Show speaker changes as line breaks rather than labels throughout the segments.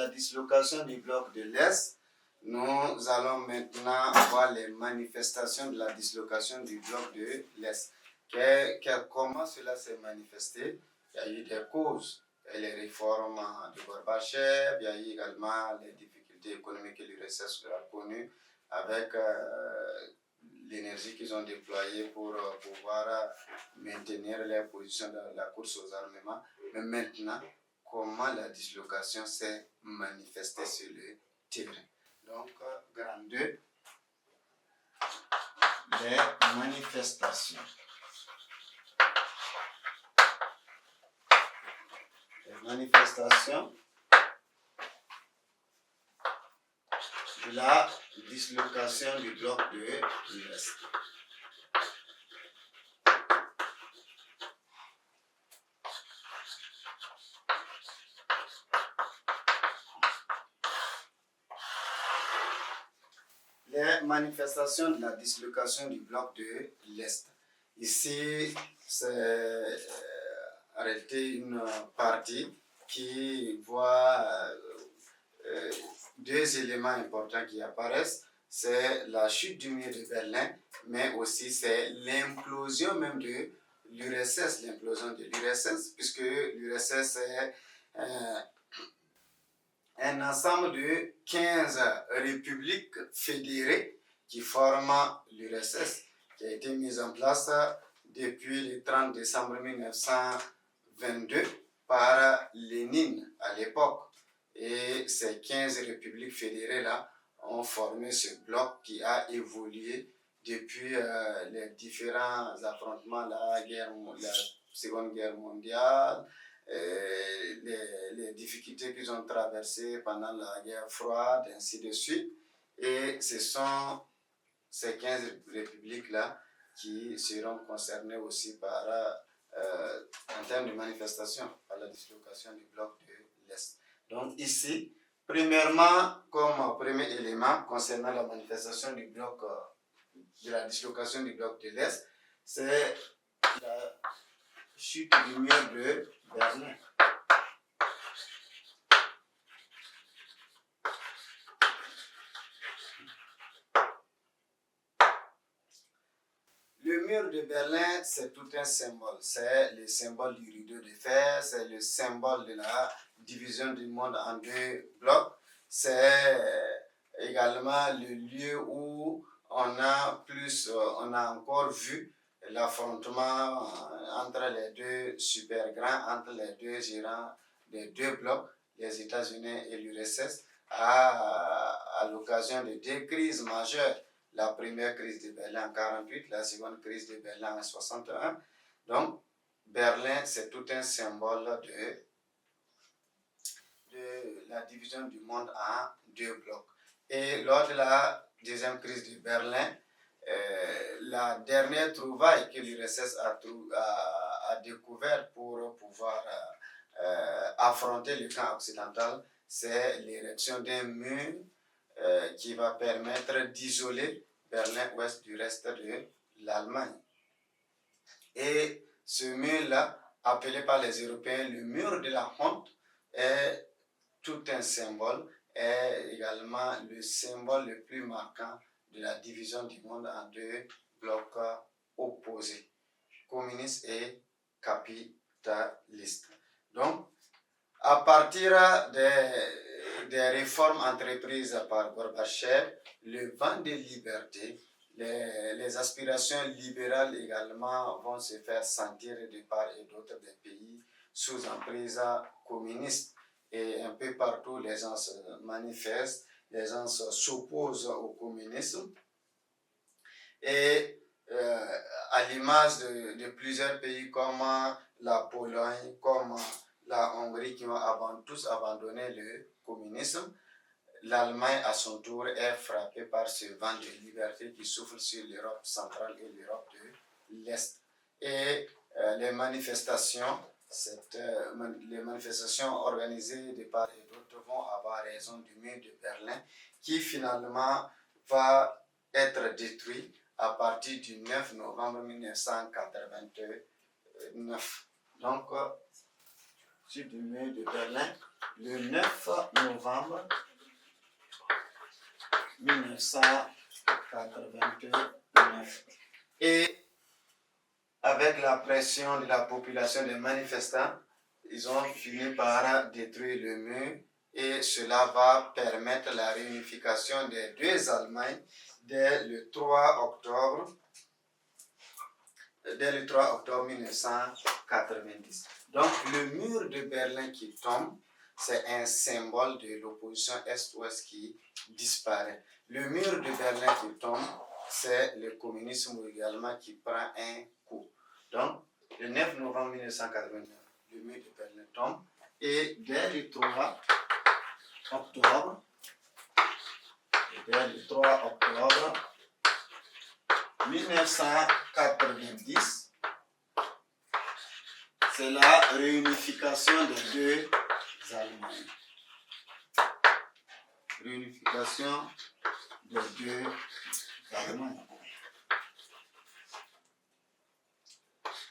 la dislocation du bloc de l'Est, nous allons maintenant voir les manifestations de la dislocation du bloc de l'Est. Comment cela s'est manifesté? Il y a eu des causes. Les réformes de Gorbatchev, il y a eu également les difficultés économiques que l'URSS a connues avec l'énergie qu'ils ont déployée pour pouvoir maintenir leur position dans la course aux armements. Mais maintenant, comment la dislocation s'est manifestée sur le terrain? Donc, grand 2, les manifestations. Les manifestations de la dislocation du bloc de l'Est. Les manifestations de la dislocation du bloc de l'Est. Ici, c'est en réalité une partie qui voit deux éléments importants qui apparaissent. C'est la chute du mur de Berlin, mais aussi c'est l'implosion même de l'URSS, l'implosion de l'URSS, puisque l'URSS est un ensemble de 15 républiques fédérées qui forment l'URSS, qui a été mise en place depuis le 30 décembre 1922 par Lénine à l'époque. Et ces 15 républiques fédérées-là ont formé ce bloc qui a évolué depuis les différents affrontements, la Seconde Guerre mondiale, les difficultés qu'ils ont traversées pendant la guerre froide, ainsi de suite. Et ce sont ces 15 républiques-là qui seront concernées aussi par, en termes de manifestation, par la dislocation du bloc de l'Est. Donc ici, premièrement, comme premier élément concernant la manifestation du bloc, de la dislocation du bloc de l'Est, c'est la chute du mur de Berlin. Le mur de Berlin, c'est tout un symbole. C'est le symbole du rideau de fer, c'est le symbole de la division du monde en deux blocs. C'est également le lieu où on a encore vu l'affrontement entre les deux super grands, entre les deux gérants des deux blocs, les États-Unis et l'URSS, à l'occasion de deux crises majeures. La première crise de Berlin en 1948, la seconde crise de Berlin en 1961. Donc, Berlin, c'est tout un symbole de la division du monde en deux blocs. Et lors de la deuxième crise de Berlin, la dernière trouvaille que l'URSS a découvert pour pouvoir affronter le camp occidental, c'est l'érection d'un mur qui va permettre d'isoler Berlin-Ouest du reste de l'Allemagne. Et ce mur-là, appelé par les Européens le mur de la honte, est tout un symbole, est également le symbole le plus marquant de la division du monde en deux blocs opposés, communistes et capitalistes. Donc, à partir des réformes entreprises par Gorbatchev, le vent de liberté, les aspirations libérales également vont se faire sentir de part et d'autre des pays sous emprise communiste. Et un peu partout, les gens se manifestent, les gens s'opposent au communisme. Et à l'image de plusieurs pays comme la Pologne, comme la Hongrie qui ont tous abandonné le communisme, l'Allemagne à son tour est frappée par ce vent de liberté qui souffle sur l'Europe centrale et l'Europe de l'Est. Et les manifestations organisées de part et d'autre vont avoir raison du mur de Berlin qui finalement va être détruit à partir du 9 novembre 1989. Donc, chute du mur de Berlin, le 9 novembre 1989. Et avec la pression de la population des manifestants, ils ont fini par détruire le mur et cela va permettre la réunification des deux Allemagnes dès le 3 octobre 1990. Donc le mur de Berlin qui tombe, c'est un symbole de l'opposition Est-Ouest qui disparaît. Le mur de Berlin qui tombe, c'est le communisme également qui prend un coup. Donc, le 9 novembre 1989, le mur de Berlin tombe et dès le 3 octobre, 1990, c'est la réunification des deux Allemagnes. Réunification des deux Allemagnes.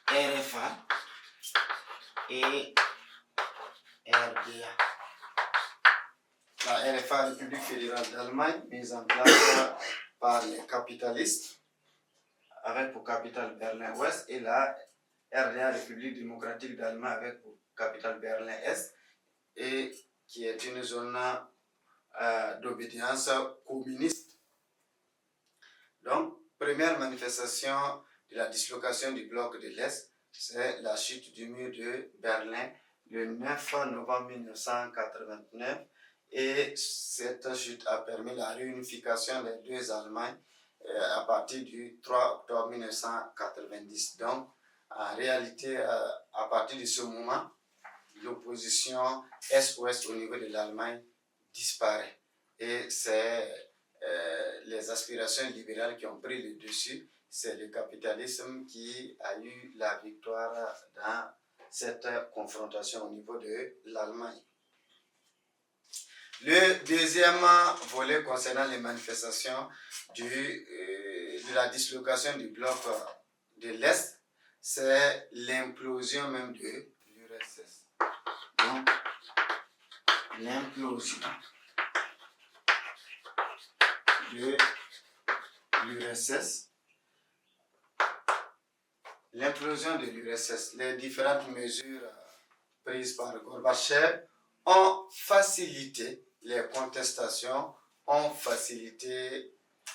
RFA et RDA. La RFA, République fédérale d'Allemagne, mise en place par les capitalistes, avec pour capitale Berlin-Ouest, et la RDA, République démocratique d'Allemagne, avec pour capitale Berlin-Est, et qui est une zone d'obédience communiste. Donc, première manifestation de la dislocation du bloc de l'Est, c'est la chute du mur de Berlin le 9 novembre 1989, et cette chute a permis la réunification des deux Allemagnes à partir du 3 octobre 1990. Donc, en réalité, à partir de ce moment, l'opposition Est-Ouest au niveau de l'Allemagne disparaît. Et c'est les aspirations libérales qui ont pris le dessus. C'est le capitalisme qui a eu la victoire dans cette confrontation au niveau de l'Allemagne. Le deuxième volet concernant les manifestations de la dislocation du bloc de l'Est, c'est l'implosion même de l'URSS. Donc, l'implosion de l'URSS. L'implosion de l'URSS, les différentes mesures prises par Gorbatchev ont facilité les contestations, ont facilité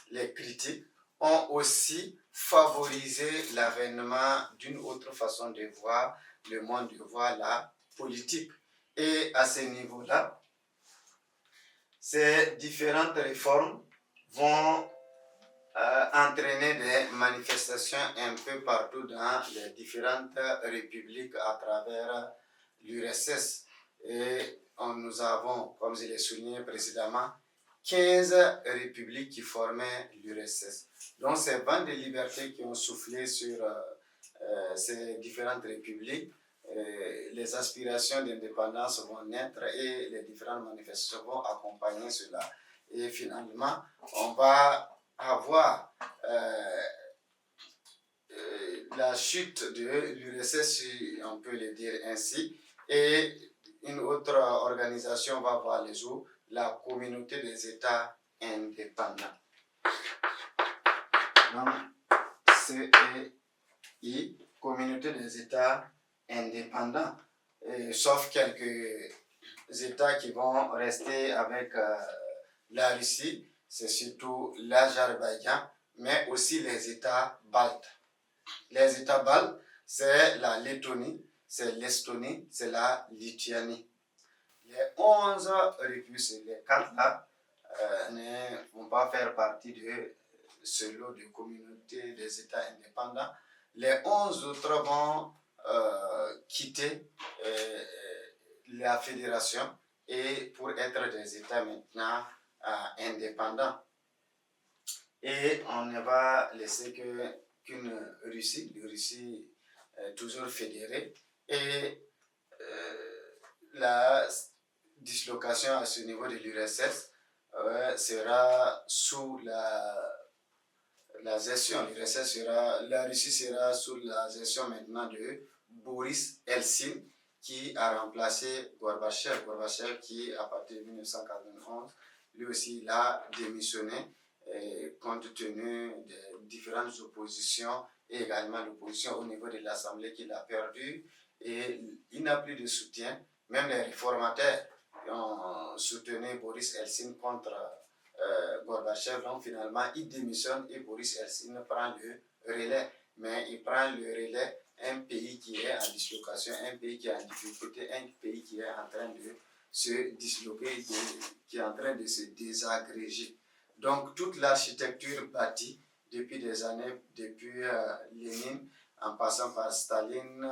les critiques, ont aussi favorisé l'avènement d'une autre façon de voir le monde, de voir la politique. Et à ce niveau-là, ces différentes réformes vont entraîner des manifestations un peu partout dans les différentes républiques à travers l'URSS. Et nous avons, comme je l'ai souligné précédemment, 15 républiques qui formaient l'URSS. Donc ces vents de liberté qui ont soufflé sur ces différentes républiques, les aspirations d'indépendance vont naître et les différentes manifestations vont accompagner cela. Et finalement, on va avoir la chute de l'URSS, si on peut le dire ainsi, et une autre organisation va voir le jour, la communauté des États indépendants. Donc, CEI, communauté des États indépendants, sauf quelques États qui vont rester avec la Russie, c'est surtout l'Azerbaïdjan, mais aussi les États baltes. Les États baltes, c'est la Lettonie, c'est l'Estonie, c'est la Lituanie. Les 11 républiques, les 4 là, ne vont pas faire partie de ce lot de communautés des États indépendants. Les 11 autres vont quitter la fédération et pour être des États maintenant indépendants. Et on ne va laisser qu'une Russie, une Russie toujours fédérée, et la dislocation à ce niveau de l'URSS sera sous la gestion. La Russie sera sous la gestion maintenant de Boris Eltsine, qui a remplacé Gorbatchev. Gorbatchev qui, à partir de 1991, lui aussi, il a démissionné compte tenu des différentes oppositions et également l'opposition au niveau de l'Assemblée qu'il a perdu et il n'a plus de soutien. Même les réformateurs qui ont soutenu Boris Eltsine contre Gorbatchev, donc finalement il démissionne et Boris Eltsine prend le relais. Mais il prend le relais un pays qui est en dislocation, un pays qui est en difficulté, un pays qui est en train de se disloquer, qui est en train de se désagréger. Donc toute l'architecture bâtie depuis des années, depuis Lénine, en passant par Staline,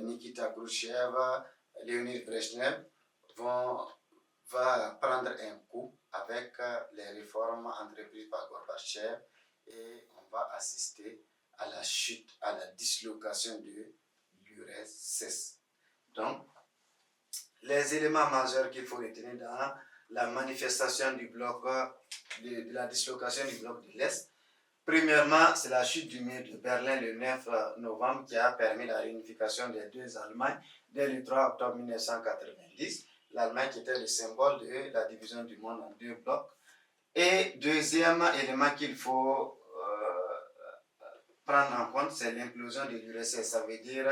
Nikita Khrouchtchev, Léonid Brezhnev, va prendre un coup avec les réformes entreprises par Gorbatchev et on va assister à la chute, à la dislocation de l'URSS. Donc, les éléments majeurs qu'il faut retenir dans la manifestation du bloc, de la dislocation du bloc de l'Est, premièrement, c'est la chute du mur de Berlin le 9 novembre qui a permis la réunification des deux Allemagnes dès le 3 octobre 1990. L'Allemagne qui était le symbole de la division du monde en deux blocs. Et deuxième élément qu'il faut prendre en compte, c'est l'implosion de l'URSS. Ça veut dire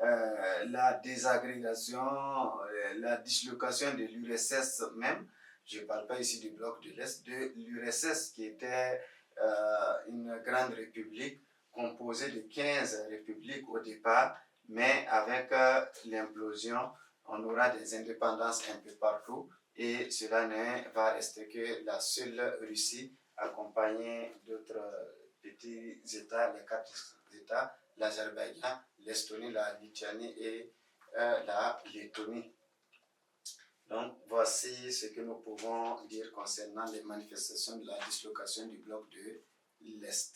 la désagrégation, la dislocation de l'URSS même. Je ne parle pas ici du bloc de l'Est, de l'URSS qui était une grande république composée de 15 républiques au départ, mais avec l'implosion, on aura des indépendances un peu partout et cela ne va rester que la seule Russie accompagnée d'autres petits États, les 4 États, l'Azerbaïdjan, l'Estonie, la Lituanie et la Lettonie. Donc, voici ce que nous pouvons dire concernant les manifestations de la dislocation du bloc de l'Est.